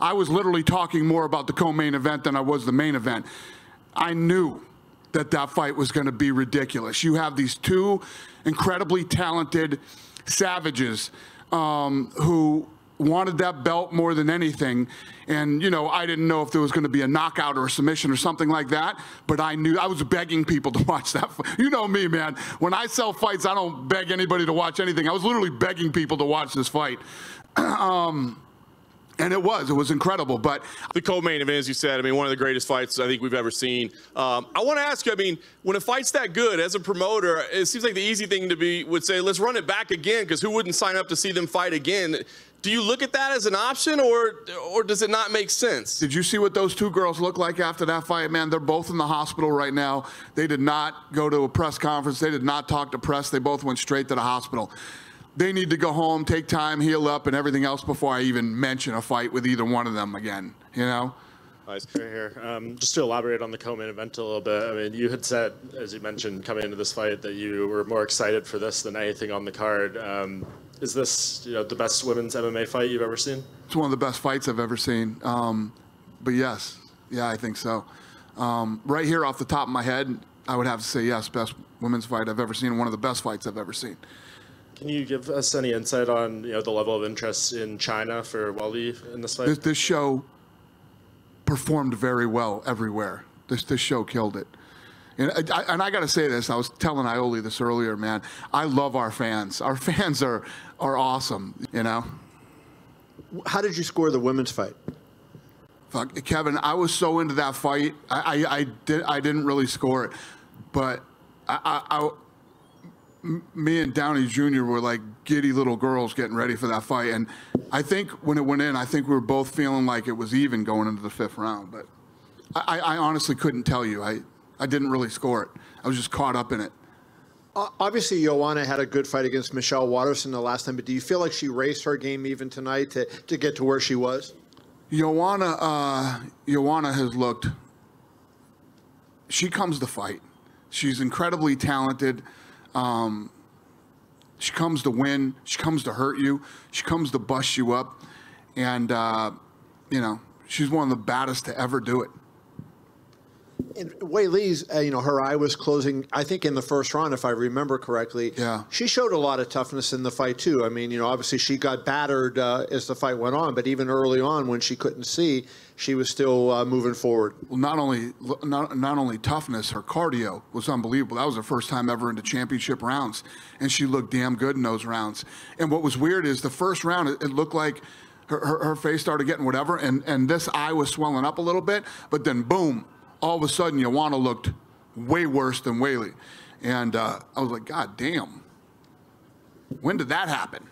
I was literally talking more about the co-main event than I was the main event. I knew that that fight was going to be ridiculous. You have these two incredibly talented savages who wanted that belt more than anything. And, you know, I didn't know if there was going to be a knockout or a submission or something like that, but I knew I was begging people to watch that fight. You know me, man. When I sell fights, I don't beg anybody to watch anything. I was literally begging people to watch this fight. And it was incredible. But the co-main event, as you said, I mean, one of the greatest fights I think we've ever seen. I want to ask you, I mean, when a fight's that good, as a promoter, it seems like the easy thing to be would say, let's run it back again, because who wouldn't sign up to see them fight again? Do you look at that as an option, or does it not make sense? Did you see what those two girls look like after that fight, man? They're both in the hospital right now. They did not go to a press conference. They did not talk to press. They both went straight to the hospital. They need to go home, take time, heal up, and everything else before I even mention a fight with either one of them again, you know? Nice. Right here. Just to elaborate on the co-main event a little bit, I mean, you had said, as you mentioned, coming into this fight, that you were more excited for this than anything on the card. Is this, you know, the best women's MMA fight you've ever seen? It's one of the best fights I've ever seen. But yes, yeah, I think so. Right here off the top of my head, I would have to say yes, best women's fight I've ever seen, one of the best fights I've ever seen. Can you give us any insight on, you know, the level of interest in China for Weili in this fight? This show performed very well everywhere. This show killed it. And I got to say this. I was telling Ioli this earlier, man. I love our fans. Our fans are awesome, you know? How did you score the women's fight? Fuck, Kevin, I was so into that fight. I didn't really score it. But me and Downey Jr. were like giddy little girls getting ready for that fight. And I think when it went in, I think we were both feeling like it was even going into the 5th round. But I honestly couldn't tell you. I didn't really score it. I was just caught up in it. Obviously, Joanna had a good fight against Michelle Waterson the last time, but do you feel like she raised her game even tonight to get to where she was? Joanna has looked, she comes to fight. She's incredibly talented. She comes to win. She comes to hurt you. She comes to bust you up. And, you know, she's one of the baddest to ever do it. And Weili's, you know, her eye was closing, I think, in the first round, if I remember correctly. Yeah. She showed a lot of toughness in the fight, too. I mean, you know, obviously she got battered as the fight went on, but even early on when she couldn't see, she was still moving forward. Well, not only toughness, her cardio was unbelievable. That was her first time ever into championship rounds, and she looked damn good in those rounds. And what was weird is the first round, it looked like her face started getting whatever, and this eye was swelling up a little bit, but then boom, all of a sudden, Joanna looked way worse than Weili. And I was like, God damn. When did that happen?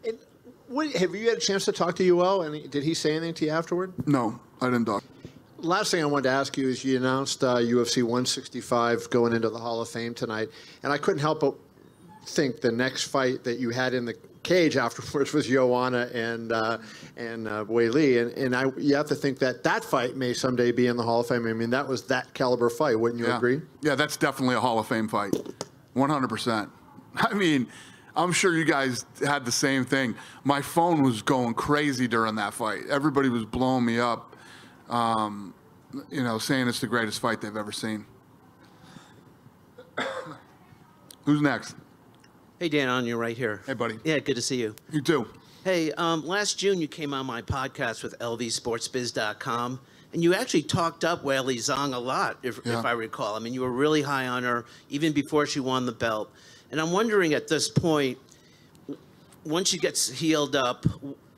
Have you had a chance to talk to Yoel? And did he say anything to you afterward? No, I didn't talk. Last thing I wanted to ask you is you announced UFC 165 going into the Hall of Fame tonight. And I couldn't help but think the next fight that you had in the cage afterwards was Joanna and Weili, and you have to think that fight may someday be in the Hall of Fame. I mean, that was that caliber fight, wouldn't you agree? Yeah, that's definitely a Hall of Fame fight, 100%. I mean, I'm sure you guys had the same thing. My phone was going crazy during that fight. Everybody was blowing me up, you know, saying it's the greatest fight they've ever seen. Who's next? Hey, Dan, you're right here. Hey, buddy. Yeah, good to see you. You too. Hey, last June you came on my podcast with LVSportsBiz.com, and you actually talked up Weili Zhang a lot, if I recall. I mean, you were really high on her even before she won the belt. And I'm wondering at this point, once she gets healed up,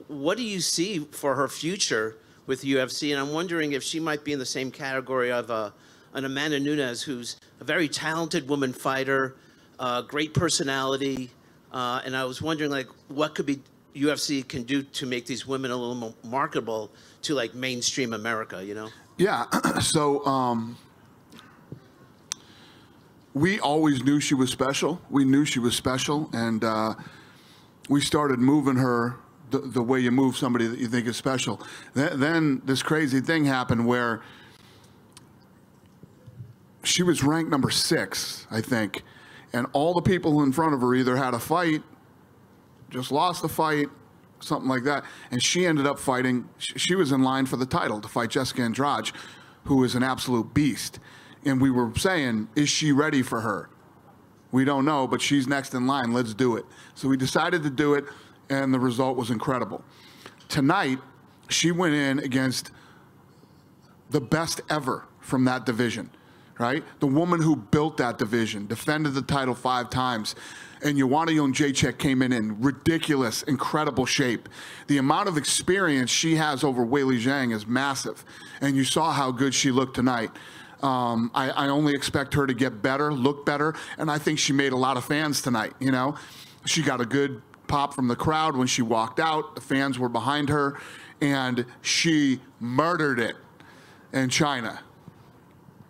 what do you see for her future with UFC? And I'm wondering if she might be in the same category of an Amanda Nunes, who's a very talented woman fighter, great personality, and I was wondering, like, what could be UFC can do to make these women a little more marketable to, like, mainstream America, you know? Yeah, so we always knew she was special. We knew she was special, and we started moving her the way you move somebody that you think is special. Then this crazy thing happened where she was ranked number 6, I think. And all the people in front of her either had a fight, just lost the fight, something like that. And she ended up fighting. She was in line for the title to fight Jessica Andrade, who is an absolute beast. And we were saying, is she ready for her? We don't know, but she's next in line. Let's do it. So we decided to do it, and the result was incredible. Tonight, she went in against the best ever from that division, right? The woman who built that division, defended the title 5 times, and Joanna Jędrzejczyk came in ridiculous, incredible shape. The amount of experience she has over Weili Zhang is massive, and you saw how good she looked tonight. I only expect her to get better, look better, and I think she made a lot of fans tonight, you know? She got a good pop from the crowd when she walked out. The fans were behind her, and she murdered it in China,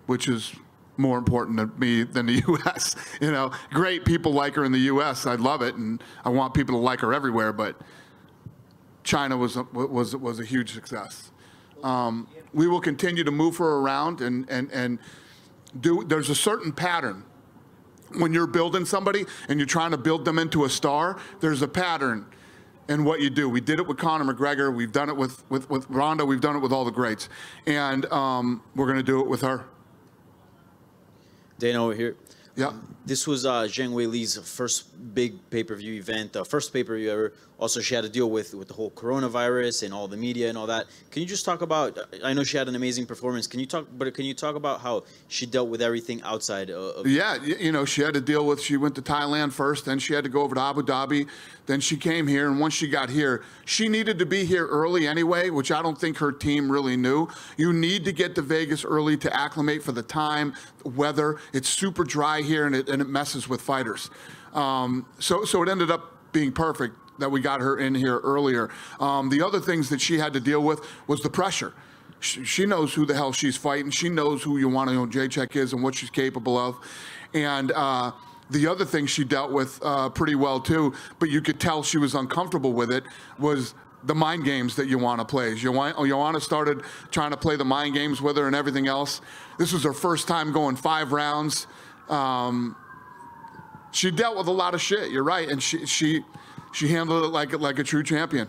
which is more important to me than the U.S. You know, great people like her in the U.S. I love it, and I want people to like her everywhere, but China was a huge success. We will continue to move her around and do. There's a certain pattern. When you're building somebody and you're trying to build them into a star, there's a pattern in what you do. We did it with Conor McGregor. We've done it with Ronda. We've done it with all the greats. And we're going to do it with her. Dana over here. Yeah. This was Zhang Weili's first big pay-per-view event, first pay-per-view ever. Also, she had to deal with the whole coronavirus and all the media and all that. Can you just talk about? I know she had an amazing performance. Can you talk about how she dealt with everything outside of? Yeah, you know, she had to deal with. She went to Thailand first, then she had to go over to Abu Dhabi, then she came here, and once she got here, she needed to be here early anyway, which I don't think her team really knew. You need to get to Vegas early to acclimate for the time, the weather. It's super dry here, and it messes with fighters. So it ended up being perfect that we got her in here earlier. The other things that she had to deal with was the pressure. She knows who the hell she's fighting. She knows who Joanna Jędrzejczyk is and what she's capable of. And the other thing she dealt with pretty well too, but you could tell she was uncomfortable with it, was the mind games that Joanna plays. Joanna started trying to play the mind games with her and everything else. This was her first time going 5 rounds. She dealt with a lot of shit, you're right, and she handled it like a true champion.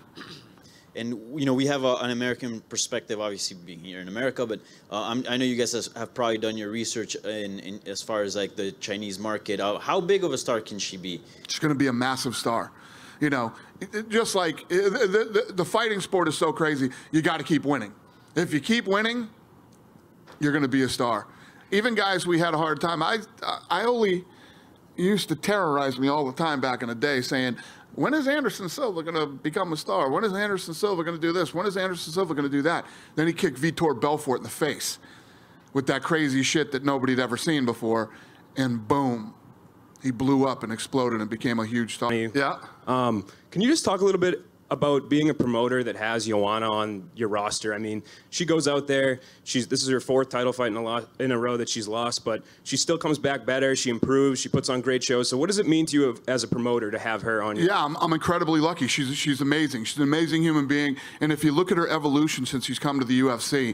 And, you know, we have an American perspective, obviously being here in America, but I know you guys have probably done your research in as far as like the Chinese market. How big of a star can she be? She's going to be a massive star. You know, just like the fighting sport is so crazy, you got to keep winning. If you keep winning, you're going to be a star. Even guys we had a hard time. I only used to terrorize me all the time back in the day saying, when is Anderson Silva going to become a star? When is Anderson Silva going to do this? When is Anderson Silva going to do that? Then he kicked Vitor Belfort in the face with that crazy shit that nobody had ever seen before, and boom, he blew up and exploded and became a huge star. Yeah. Can you just talk a little bit about being a promoter that has Joanna on your roster? I mean, she goes out there. This is her 4th title fight in a row that she's lost, but she still comes back better. She improves. She puts on great shows. So what does it mean to you as a promoter to have her on your? Yeah, I'm incredibly lucky. She's amazing. She's an amazing human being. And if you look at her evolution since she's come to the UFC,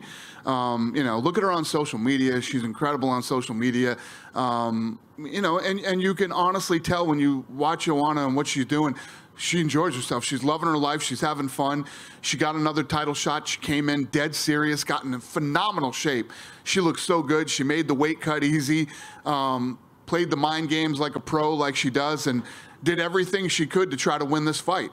you know, look at her on social media. She's incredible on social media. You know, and you can honestly tell when you watch Joanna and what she's doing, she enjoys herself. She's loving her life. She's having fun. She got another title shot. She came in dead serious, got in phenomenal shape. She looks so good. She made the weight cut easy, played the mind games like a pro, like she does, and did everything she could to try to win this fight.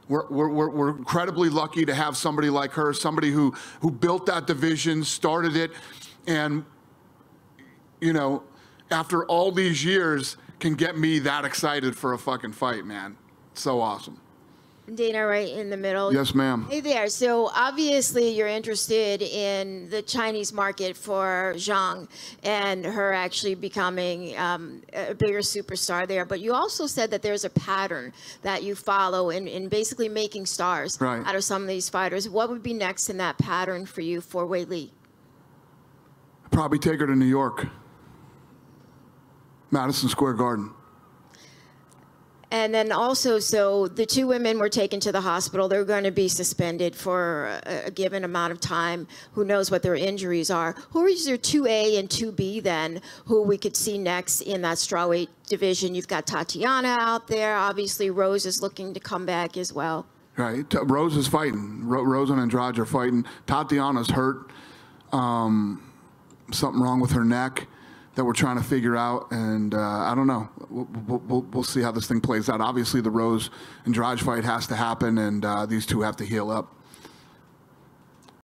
We're incredibly lucky to have somebody like her, somebody who built that division, started it, and, you know, after all these years can get me that excited for a fucking fight, man. So awesome. Dana, right in the middle. Yes, ma'am. Hey there. So obviously you're interested in the Chinese market for Zhang and her actually becoming a bigger superstar there. But you also said that there's a pattern that you follow in basically making stars out of some of these fighters. What would be next in that pattern for you for Weili? Probably take her to New York. Madison Square Garden. And then also, so the 2 women were taken to the hospital. They're going to be suspended for a given amount of time. Who knows what their injuries are? Who is your 2A and 2B then, who we could see next in that strawweight division? You've got Tatiana out there. Obviously, Rose is looking to come back as well. Right. Rose is fighting. Rose and Andrade are fighting. Tatiana's hurt. Something wrong with her neck that we're trying to figure out, and I don't know. We'll see how this thing plays out. Obviously, the Rose Andrade fight has to happen, and these two have to heal up.